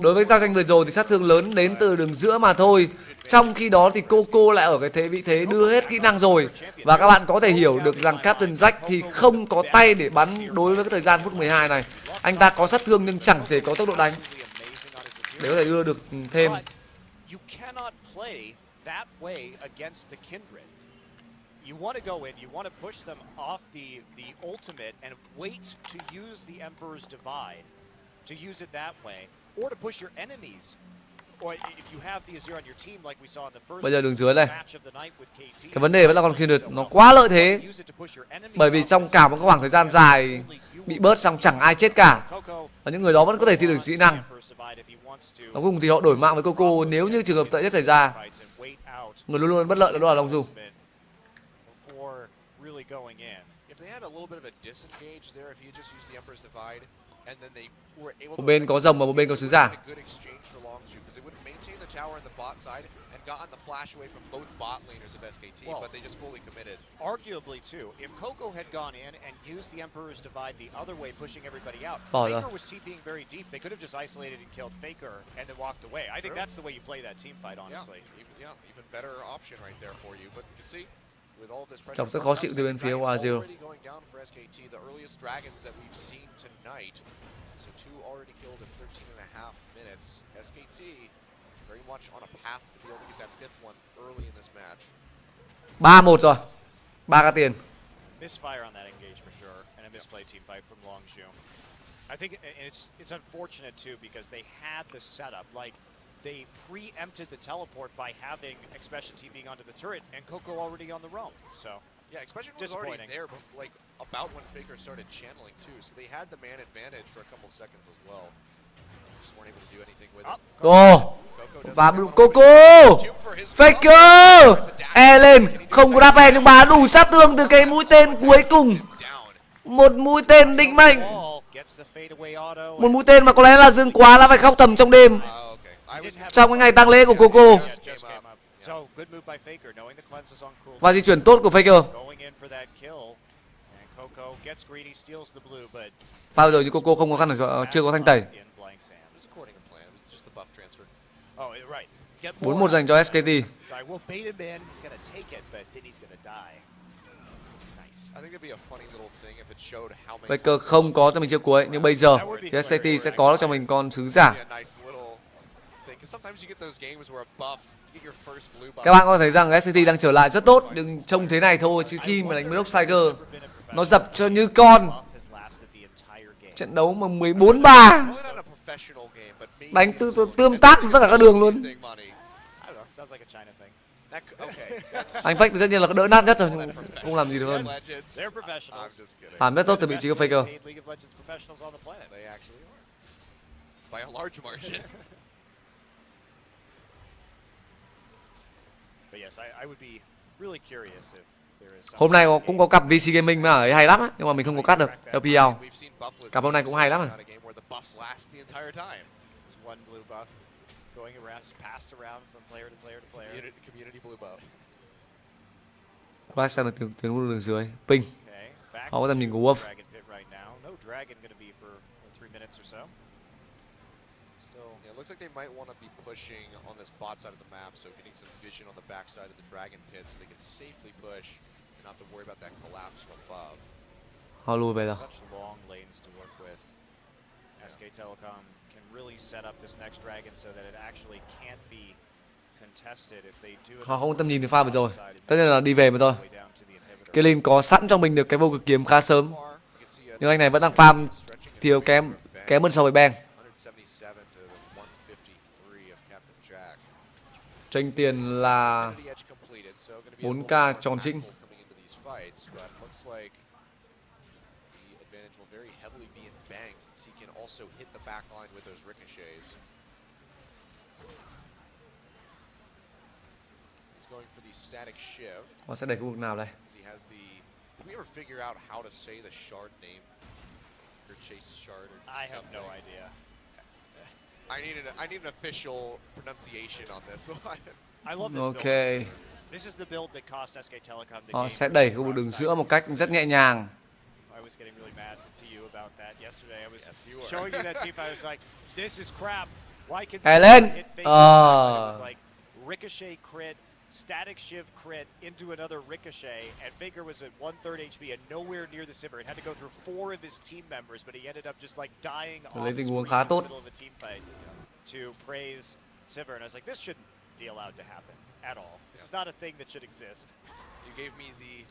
Đối với giao tranh vừa rồi thì sát thương lớn đến từ đường giữa mà thôi. Trong khi đó thì Coco lại ở cái vị thế đưa hết kỹ năng rồi. Và các bạn có thể hiểu được rằng Captain Jack thì không có tay để bắn đối với cái thời gian phút 12 này. Anh ta có sát thương nhưng chẳng thể có tốc độ đánh để có thể đưa được thêm. You want to go in, you want to push them off the ultimate and wait to use the Emperor's Divide, to use it that way, or to push your enemies. Or if you have the Azir on your team like we saw in the first Bây giờ đường dưới này, match of the night with KT. cái vấn đề vẫn là con Kindred nó quá lợi thế. Bởi vì trong cả một khoảng thời gian dài bị bớt xong chẳng ai chết cả. Và những người đó vẫn có thể thi được kỹ năng. Và cuối cùng thì họ đổi mạng với Coco nếu như trường hợp tệ nhất xảy ra. Người luôn luôn bất lợi đó là Long Dung. Một bên có rồng và một bên có sứ giả. Arguably too, if Coco had gone in and used the Emperor's Divide the other way, pushing everybody out, Faker was TPing very deep. They could have just isolated and killed Faker and then walked away. I think that's the way you play that team fight, honestly. Yeah, even better option right there for you. But you can see with all of this Trông rất khó chịu từ bên phía Wazir. Very much on a path to be able to get that fifth one early in this match. 3-1 rồi. 3k tiền. Misfire on that engage for sure, and a misplay team fight from Longzhu. I think it's unfortunate too because they had the setup, like they preempted the teleport by having Expression Team being onto the turret and Coco already on the roam. So yeah, Expression was already there, but like about when Faker started channeling too, so they had the man advantage for a couple seconds as well. Just weren't able to do anything with it. Ồ, và Coco, Faker, lên, không có đáp e nhưng bà đủ sát thương từ cái mũi tên cuối cùng. Một mũi tên định mệnh. Một mũi tên mà có lẽ là Dương Quá là phải khóc thầm trong đêm. Trong cái ngày tang lễ của Coco. Và di chuyển tốt của Faker. Pha rồi như Coco không có khăn ở chưa có thanh tẩy. 4-1 dành cho SKT. Faker không có cho mình chiêu cuối nhưng bây giờ thì SKT sẽ có cho mình con sứ giả. Các bạn có thấy rằng SKT đang trở lại rất tốt nhưng trông thế này thôi chứ khi mà đánh với Rock Tiger nó dập cho như con. Trận đấu mà 14-3 đánh tương tác tất cả các đường luôn. Anh Fake thì tất nhiên là đỡ nát nhất rồi nhưng không làm gì được hơn. Phản rất tốt từ vị trí của Faker. Hôm nay cũng có cặp VC Gaming mà ấy hay lắm á, nhưng mà mình không có cắt được LPL. Cặp hôm nay cũng hay lắm. Going around, passed around from player to player to player. Community blue buff. Crash sang được tiến đường dưới. Ping. Họ có tầm nhìn của Wolf. It looks like they might want to be pushing on this bot side of the map, so getting some vision on the back side of the Dragon Pit so they can safely push and not have to worry about that collapse from above. Họ lùi về rồi. SK Telecom can really set up this next dragon so that it actually can't be contested if they do it. Họ không có tầm nhìn được pha vừa rồi. Tất nhiên là đi về mà thôi. Kelin có sẵn trong mình được cái vô cực kiếm khá sớm. Nhưng anh này vẫn đang farm thiếu kém hơn so với Bang. Tranh tiền là 4k tròn trĩnh. Họ sẽ đẩy khu vực nào đây? I have no idea. I need an official pronunciation on this one. I love this Okay. build. This is the build that cost SK Telecom the Họ game. sẽ đẩy khu vực đường giữa một cách rất nhẹ nhàng. I was getting really mad to you about that yesterday. I was Yes, you were. showing you that team. I was like, this is crap. Why can Hey, someone lên. hit Faker? It was Ờ. like ricochet crit, static shiv crit into another ricochet, and Faker was at 1/3 HP and nowhere near the Sivir. It had to go through 4 of his team members, but he ended up just like dying off Lấy tình huống screen khá in the tốt. middle of a team fight to praise Sivir. And I was like, this shouldn't be allowed to happen at all. This is not a thing that should exist. You gave me the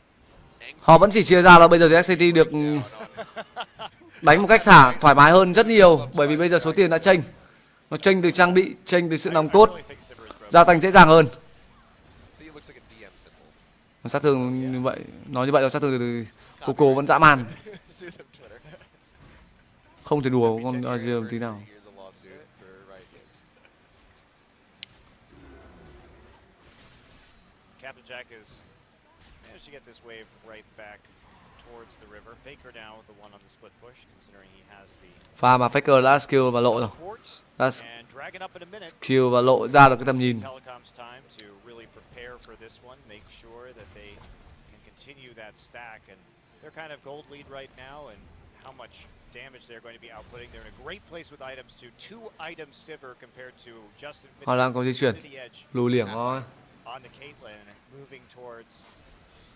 Họ vẫn chỉ chia ra là bây giờ thì SCT được down on đánh một cách thoải mái hơn rất nhiều, bởi vì bây giờ số tiền đã chênh. Nó chênh từ trang bị, chênh từ sự nòng cốt, I really think Sivir is broken. gia tăng dễ dàng hơn. See, it looks like a DM symbol. Sát thương như vậy, nói như vậy là sát thương từ Coco vẫn dã man, Sue them Twitter. không thể đùa con Check your Azir một tí nào. anniversary, here's a lawsuit for Riot Games. Captain Jack has managed to get this wave right back towards the river. Faker now the one on the split push, considering he has the Pha mà Faker đã skill và lộ rồi, port. đã And Dragon up in a minute. skill và lộ ra được cái tầm nhìn. Telecom's time to really prepare for this one, make sure that they can continue that stack, and they're kind of gold lead right now, and how much damage they're going to be outputting. They're in a great place with items too. 2 items Sivir compared to just Họ đang có di chuyển, Infinity Edge lùi liểng thôi. on the Caitlyn, moving towards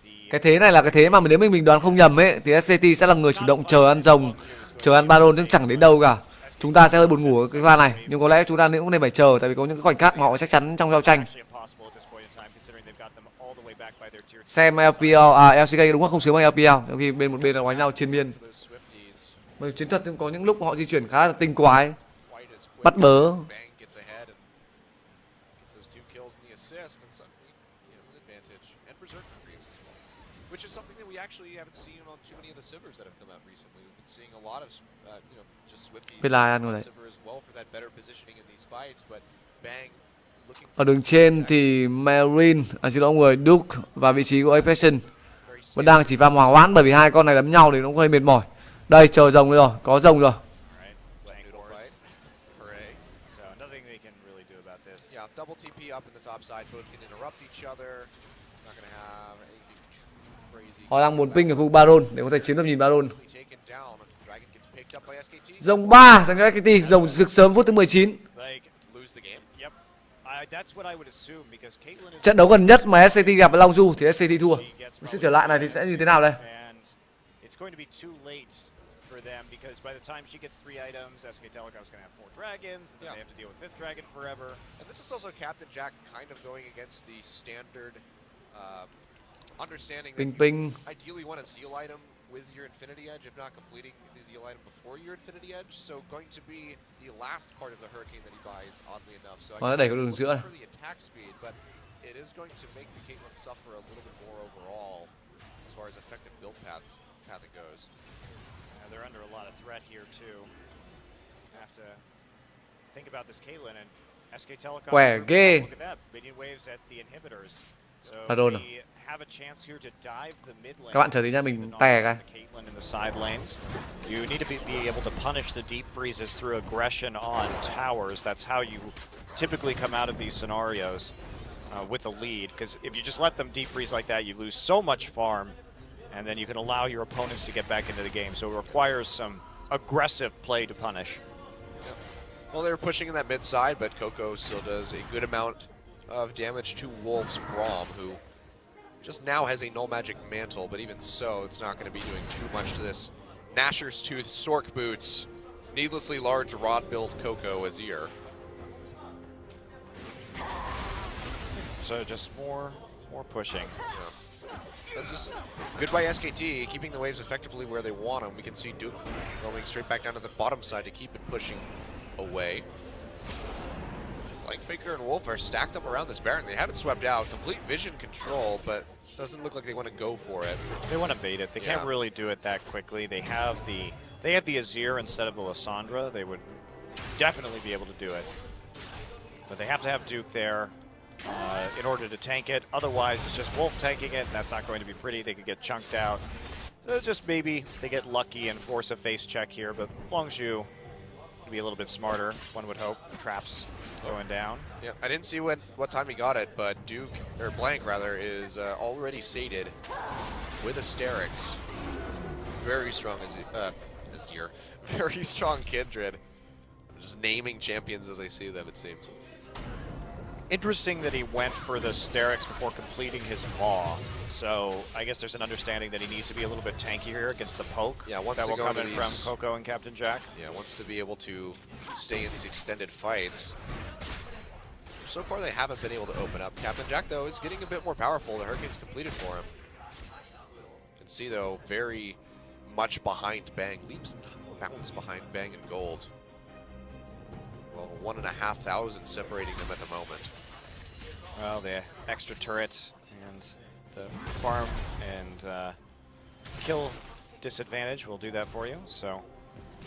the Cái thế này là cái thế mà nếu mình đoán không nhầm ấy, thì SCT sẽ là người chủ động chờ ăn rồng, chờ ăn Baron nhưng chẳng đến đâu cả. Chúng ta sẽ hơi buồn ngủ ở cái pha này, nhưng có lẽ chúng ta cũng nên phải chờ, tại vì có những cái khoảnh khắc mà họ chắc chắn trong giao tranh. actually impossible at this point in time, considering they've got them all the way back by their tier. Xem LPL, LCK đúng là không sướng bằng LPL, trong khi bên một bên là đánh nhau triền miên. For those Swifties, Mà chiến thuật thì có những lúc họ di chuyển khá là tinh quái, White is quick. bắt bớ. Bang gets ahead and gets those 2 kills and the assist, and suddenly he has an advantage. And Berserker creeps as well, which is something that we actually haven't seen on too many of the Sivers that have come out recently. We've been seeing a lot of, just Swifties Biết là ai ăn on rồi đấy. Sivir as well for that better positioning in these fights, but Bang looking Ở đường trên thì Marine, xin lỗi mọi người, Duke và vị trí của Apexion very vẫn đang chỉ pha hòa hoãn, bởi vì hai con này đấm nhau thì nó cũng hơi mệt mỏi. Đây chờ rồng rồi, có rồng rồi. Right? Wet Bang noodle Wars. fight. Hooray. So nothing they can really do about this. Yeah, double TP up in the top side. Both can interrupt each other. Not gonna have anything too crazy. Họ đang muốn ping ở khu Baron để có thể chiếm được nhìn Baron. Taken down. Dragon gets picked up by SKT. Rồng 3 dành cho SKT, rồng cực sớm phút thứ 19. Like, Lose the game. yep. That's what I would assume, because Caitlyn is Trận đấu gần nhất mà SCT gặp với Longzhu thì SCT thua. she gets Sự trở lại này thì sẽ như thế nào đây? and it's going to be too late for them, because by the time she gets 3 items, SK Telecom's going to have 4 dragons, and then they have to deal with 5th dragon forever. And this is also Captain Jack kind of going against the standard understanding that Ping you ping. ideally want a Zeal item with your Infinity Edge, if not completing the Zeal item before your Infinity Edge. So going to be the last part of the Hurricane that he buys, oddly enough. So I Nó guess đẩy he's vào đường looking giữa. for the attack speed, but it is going to make the Caitlyn suffer a little bit more overall as far as effective build path it goes. They're under a lot of threat here too. Have to think about this Caitlyn, and SK Telecom. Quẻ ghê. Look at that, minion waves at the inhibitors. So Baron à? we have a chance here to dive the mid lane. Các bạn chờ tí nhá, mình tè cái. Caitlyn in the side lanes. You need to be able to punish the deep freezes through aggression on towers. That's how you typically come out of these scenarios with a lead. Because if you just let them deep freeze like that, you lose so much farm, and then you can allow your opponents to get back into the game. So it requires some aggressive play to punish. Well, they were pushing in that mid side, but Coco still does a good amount of damage to Wolf's Braum, who just now has a null magic mantle, but even so, it's not going to be doing too much to this Gnasher's Tooth Sork Boots, needlessly large rod build Coco Azir. So just more pushing. This is good by SKT, keeping the waves effectively where they want them. We can see Duke going straight back down to the bottom side to keep it pushing away. Like Faker and Wolf are stacked up around this Baron. They have it swept out, complete vision control, but doesn't look like they want to go for it. They want to bait it. They can't Yeah. really do it that quickly. They have the Azir instead of the Lissandra. They would definitely be able to do it. But they have to have Duke there in order to tank it. Otherwise, it's just Wolf tanking it, and that's not going to be pretty. They could get chunked out. So it's just maybe they get lucky and force a face check here, but Longzhu would be a little bit smarter, one would hope. Traps going down. Yeah, I didn't see what time he got it, but Duke, or Blank rather, is already sated with Asterix. Very strong Azir. Very strong Kindred. Just naming champions as I see them, it seems. Interesting that he went for the Sterix before completing his Maw. So I guess there's an understanding that he needs to be a little bit tankier here against the poke. Yeah, wants that to will go come into in these- from Coco and Captain Jack. Yeah, wants to be able to stay in these extended fights. So far, they haven't been able to open up. Captain Jack, though, is getting a bit more powerful. The Hurricane's completed for him. You can see, though, very much behind Bang. Leaps and bounds behind Bang and Gold. Well, 1,500 separating them at the moment. Well, the extra turret and the farm and kill disadvantage will do that for you. So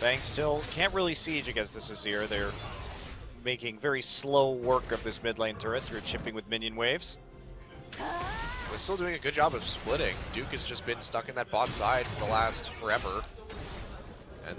Bang still can't really siege against this Azir. They're making very slow work of this mid lane turret through chipping with minion waves. They're still doing a good job of splitting. Duke has just been stuck in that bot side for the last forever.